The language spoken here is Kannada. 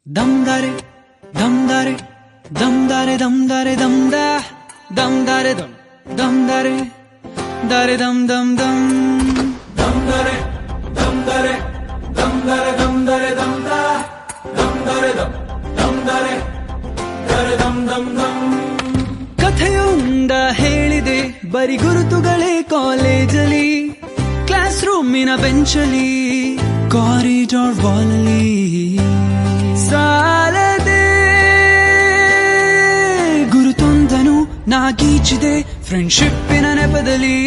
ದಮ್ದಾರೆ ದಮ್ದಾರೆ ದಮ್ದಾರೆ ದಮ್ದಾರೆ ದಮ್ದ ದಮ್ದಾರೆ ದಮ್ ದಮ್ದಾರೆ ದಾರೆ ದಮ್ ದಮ್ ದಮ್ ದಮ್ದಾರೆ ದಮ್ದಾರೆ ದಮ್ದಾರೆ ದಮ್ದಾರೆ ದಮ್ದ ದಮ್ದಾರೆ ದಮ್ ದಮ್ದಾರೆ ದಾರೆ ದಮ್ ದಮ್ ದಮ್. ಕಥೆಯೊಂದ ಹೇಳಿದೆ ಬರಿ ಗುರುತುಗಳೇ ಕಾಲೇಜಲ್ಲಿ, ಕ್ಲಾಸ್ ರೂಮಿನ ಬೆಂಚಲ್ಲಿ, ಕಾರಿಡಾರ್ ವಾಲಲ್ಲಿ ಸಾಲದೆ ಗುರುತೊಂದನು ನಾ ಗೀಚಿದೆ ಫ್ರೆಂಡ್ಶಿಪ್ಪಿನ ನೆಪದಲ್ಲಿ.